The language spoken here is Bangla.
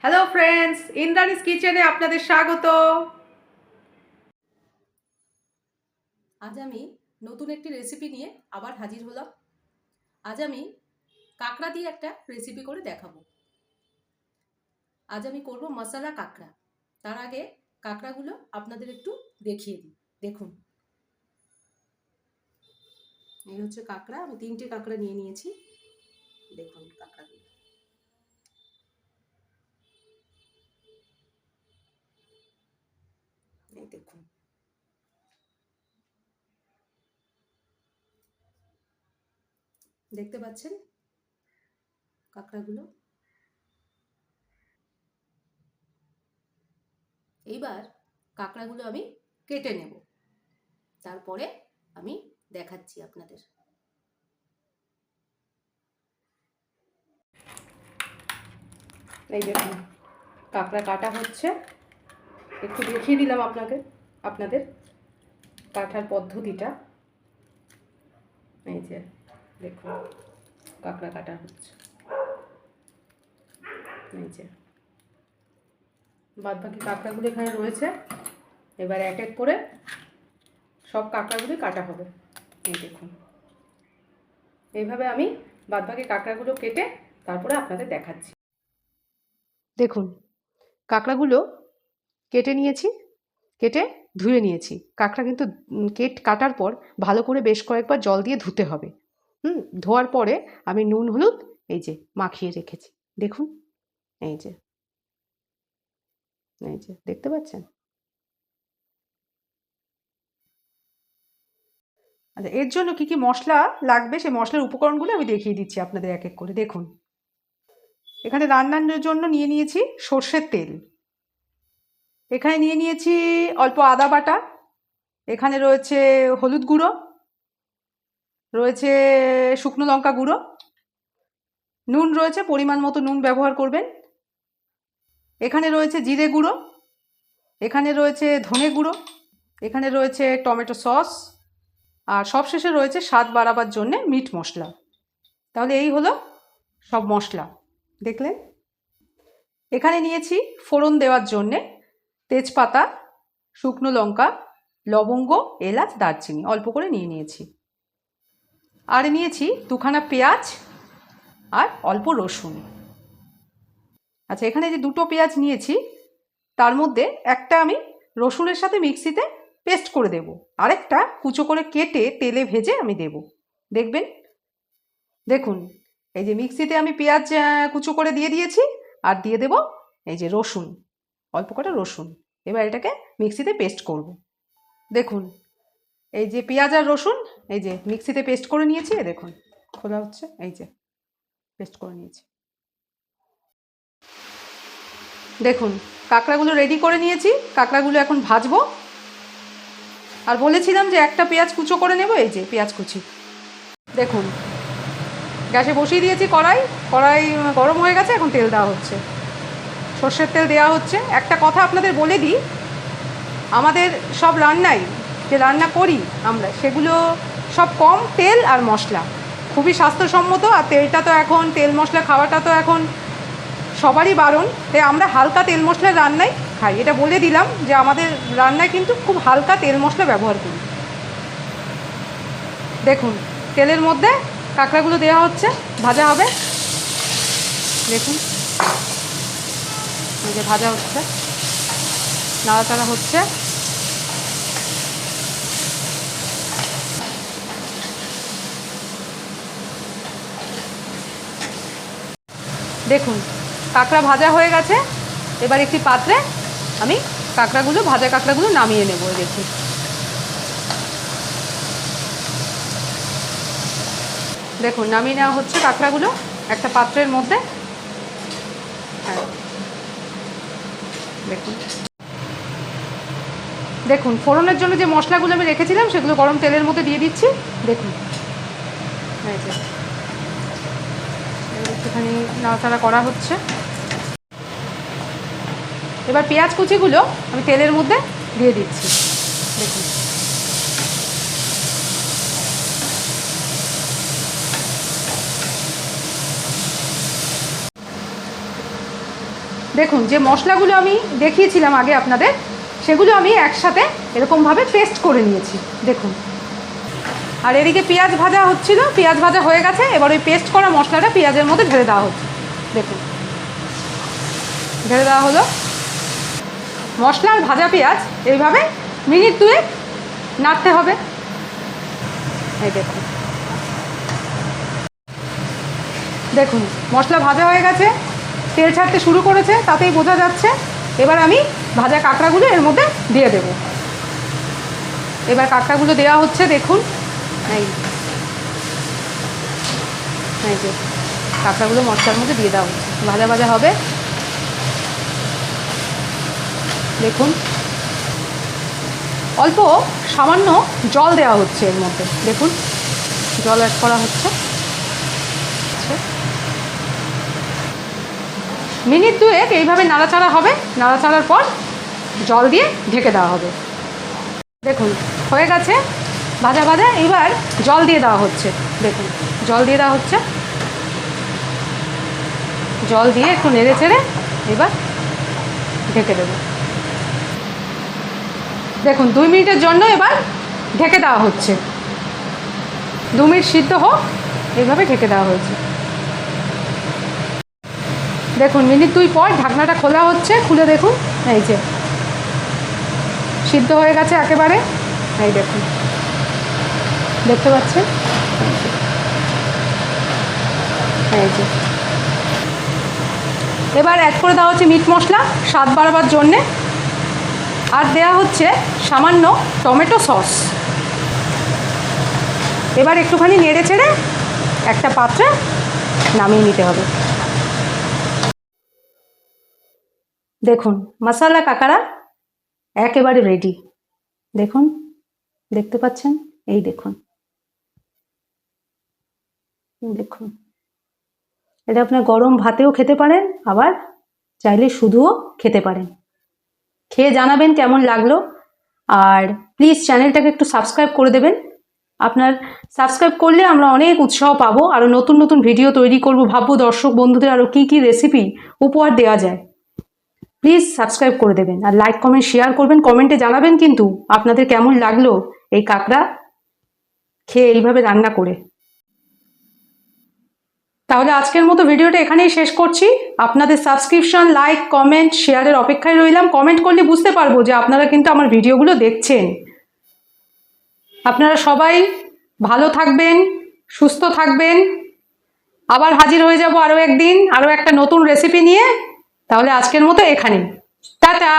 হ্যালো ফ্রেন্ডস, ইন্দ্রাণীস কিচেনে আপনাদের স্বাগত। আজ আমি নতুন একটি রেসিপি নিয়ে আবার হাজির হলাম। আজ আমি কাঁকড়া দিয়ে একটা রেসিপি করে দেখাবো। আজ আমি করব মশলা কাঁকড়া। তার আগে কাঁকড়াগুলো আপনাদের একটু দেখিয়ে দিই। দেখুন, এই হচ্ছে কাঁকড়া। আমি 3টে কাঁকড়া নিয়ে নিয়েছি। দেখুন কাঁকড়াগুলো, এই দেখুন। দেখতে পাচ্ছেন কাঁকড়াগুলো? এইবার কাঁকড়াগুলো আমি কেটে নেব, তারপরে আমি দেখাচ্ছি আপনাদের। এই দেখুন কাঁকড়া কাটা হচ্ছে। একটু দেখিয়ে দিলাম আপনাদের কাটার পদ্ধতিটা। এই যে দেখুন কাঁকড়া কাটা হচ্ছে। এই যে বাদ বাকি কাঁকড়াগুলো এখানে রয়েছে। এবার এক এক করে সব কাঁকড়াগুলি কাটা হবে। এই দেখুন, এইভাবে আমি বাদ বাকি কাঁকড়াগুলো কেটে তারপরে আপনাদের দেখাচ্ছি। দেখুন কাঁকড়াগুলো কেটে নিয়েছি, কেটে ধুয়ে নিয়েছি। কাঁকড়া কিন্তু কাটার পর ভালো করে বেশ কয়েকবার জল দিয়ে ধুতে হবে। ধোয়ার পরে আমি নুন হলুদ এই যে মাখিয়ে রেখেছি। দেখুন, এই যে দেখতে পাচ্ছেন? আচ্ছা, এর জন্য কি কি মশলা লাগবে সেই মশলার উপকরণগুলো আমি দেখিয়ে দিচ্ছি আপনাদের এক এক করে। দেখুন, এখানে রান্নার জন্য নিয়ে নিয়েছি সর্ষের তেল, এখানে নিয়ে নিয়েছি অল্প আদা বাটা, এখানে রয়েছে হলুদ গুঁড়ো, রয়েছে শুকনো লঙ্কা গুঁড়ো, নুন রয়েছে, পরিমাণ মতো নুন ব্যবহার করবেন। এখানে রয়েছে জিরে গুঁড়ো, এখানে রয়েছে ধনে গুঁড়ো, এখানে রয়েছে টমেটো সস, আর সবশেষে রয়েছে স্বাদ বাড়াবার জন্যে মিট মশলা। তাহলে এই হলো সব মশলা, দেখলেন। এখানে নিয়েছি ফোড়ন দেওয়ার জন্যে তেজপাতা, শুকনো লঙ্কা, লবঙ্গ, এলাচ, দারচিনি অল্প করে নিয়ে নিয়েছি। আর নিয়েছি 2খানা পেঁয়াজ আর অল্প রসুন। আচ্ছা, এখানে যে 2টো পেঁয়াজ নিয়েছি তার মধ্যে একটা আমি রসুনের সাথে মিক্সিতে পেস্ট করে দেব, আরেকটা কুচো করে কেটে তেলে ভেজে আমি দেব। দেখবেন, দেখুন এই যে মিক্সিতে আমি পেঁয়াজ কুচো করে দিয়ে দিয়েছি, আর দিয়ে দেব এই যে রসুন, অল্প কটা রসুন। এবার এটাকে মিক্সিতে পেস্ট করব। দেখুন এই যে পেঁয়াজ আর রসুন এই যে মিক্সিতে পেস্ট করে নিয়েছি। দেখুন খোলা হচ্ছে, এই যে পেস্ট করে নিয়েছি। দেখুন কাঁকড়াগুলো রেডি করে নিয়েছি, কাঁকড়াগুলো এখন ভাজবো। আর বলেছিলাম যে একটা পেঁয়াজ কুচো করে নেব, এই যে পেঁয়াজ কুচি। দেখুন গ্যাসে বসিয়ে দিয়েছি কড়াই গরম হয়ে গেছে, এখন তেল দেওয়া হচ্ছে, সর্ষের তেল দেওয়া হচ্ছে। একটা কথা আপনাদের বলে দিই, আমাদের সব রান্নাই যে রান্না করি আমরা সেগুলো সব কম তেল আর মশলা, খুবই স্বাস্থ্যসম্মত। আর তেলটা তো এখন, তেল মশলা খাওয়াটা তো এখন সবারই বারণ, তাই আমরা হালকা তেল মশলার রান্নাই খাই। এটা বলে দিলাম যে আমাদের রান্নায় কিন্তু খুব হালকা তেল মশলা ব্যবহার করি। দেখুন তেলের মধ্যে কাঁকড়াগুলো দেওয়া হচ্ছে, ভাজা হবে। দেখুন এই যে ভাজা হচ্ছে, নাড়াচাড়া হচ্ছে। দেখুন কাঁকড়া ভাজা হয়ে গেছে। এবার একটি পাত্রে আমি ভাজা কাঁকড়াগুলো নামিয়ে নেব। দেখুন দেখুন নামিয়ে নেওয়া হচ্ছে কাঁকড়াগুলো একটা পাত্রের মধ্যে। হ্যাঁ দেখুন, দেখুন ফোড়নের জন্য যে মশলাগুলো আমি রেখেছিলাম সেগুলো গরম তেলের মধ্যে দিয়ে দিচ্ছি। দেখুন একটুখানি নাড়াচাড়া করা হচ্ছে। এবার পেঁয়াজ কুচিগুলো আমি তেলের মধ্যে দিয়ে দিচ্ছি। দেখুন দেখুন যে মশলাগুলো আমি দেখিয়েছিলাম আগে আপনাদের, সেগুলো আমি একসাথে এরকমভাবে পেস্ট করে নিয়েছি দেখুন। আর এদিকে পেঁয়াজ ভাজা হচ্ছিল, পেঁয়াজ ভাজা হয়ে গেছে, এবার ওই পেস্ট করা মশলাটা পেঁয়াজের মধ্যে ঢেলে দেওয়া হচ্ছে দেখুন। ঢেলে দেওয়া হলো মশলা আর ভাজা পেঁয়াজ, এইভাবে মিনিট 2 নাড়তে হবে। এই দেখুন, দেখুন মশলা ভাজা হয়ে গেছে, তেল ছাড়তে শুরু করেছে, তাতেই বোঝা যাচ্ছে। এবার আমি ভাজা কাঁকড়াগুলো এর মধ্যে দিয়ে দেব। এবার কাঁকড়াগুলো দেওয়া হচ্ছে দেখুন। এই এই যে কাঁকড়াগুলো মশলার মধ্যে দিয়ে দেওয়া হচ্ছে, ভাজা ভাজা হবে দেখুন। অল্প সামান্য জল দেওয়া হচ্ছে এর মধ্যে দেখুন, জল অ্যাড করা হচ্ছে। মিনিট 2 এইভাবে নাড়াচাড়া হবে, নাড়াচাড়ার পর জল দিয়ে ঢেকে দেওয়া হবে। দেখুন হয়ে গেছে ভাজা ভাজা, এবার জল দিয়ে দেওয়া হচ্ছে দেখুন, জল দিয়ে দেওয়া হচ্ছে। জল দিয়ে একটু নেড়ে চেড়ে এবার ঢেকে দেব দেখুন। 2 মিনিটের জন্য এবার ঢেকে দেওয়া হচ্ছে, 2 মিনিট সিদ্ধ হোক, এইভাবে ঢেকে দেওয়া হয়েছে দেখুন। মিনিট 2 পর ঢাকনাটা খোলা হচ্ছে, খুলে দেখুন এই যে সিদ্ধ হয়ে গেছে একেবারে। এই দেখুন, দেখতে পাচ্ছেন এই যে। এবার অ্যাড করে দেওয়া হচ্ছে মিট মশলা স্বাদ বাড়াবার জন্যে, আর দেওয়া হচ্ছে সামান্য টমেটো সস। এবার একটুখানি নেড়ে চেড়ে একটা পাত্রে নামিয়ে নিতে হবে। দেখুন মশলা কাঁকড়া একেবারে রেডি দেখুন, দেখতে পাচ্ছেন এই দেখুন, দেখুন। এটা আপনার গরম ভাতেও খেতে পারেন, আবার চাইলে শুধুও খেতে পারেন। খেয়ে জানাবেন কেমন লাগলো। আর প্লিজ চ্যানেলটাকে একটু সাবস্ক্রাইব করে দেবেন। আপনার সাবস্ক্রাইব করলে আমরা অনেক উৎসাহ পাবো, আরও নতুন নতুন ভিডিও তৈরি করব, ভাববো দর্শক বন্ধুদের আরও কী কী রেসিপি উপহার দেওয়া যায়। প্লিজ সাবস্ক্রাইব করে দেবেন, আর লাইক কমেন্ট শেয়ার করবেন, কমেন্টে জানাবেন কিন্তু আপনাদের কেমন লাগলো এই কাঁকড়া খেয়ে এইভাবে রান্না করে। তাহলে আজকের মতো ভিডিওটা এখানেই শেষ করছি। আপনাদের সাবস্ক্রিপশন, লাইক, কমেন্ট, শেয়ারের অপেক্ষায় রইলাম। কমেন্ট করলে বুঝতে পারবো যে আপনারা কিন্তু আমার ভিডিওগুলো দেখছেন। আপনারা সবাই ভালো থাকবেন, সুস্থ থাকবেন। আবার হাজির হয়ে যাব আরও একদিন, আরও একটা নতুন রেসিপি নিয়ে। তাহলে আজকের মতো এখানেই, টাটা।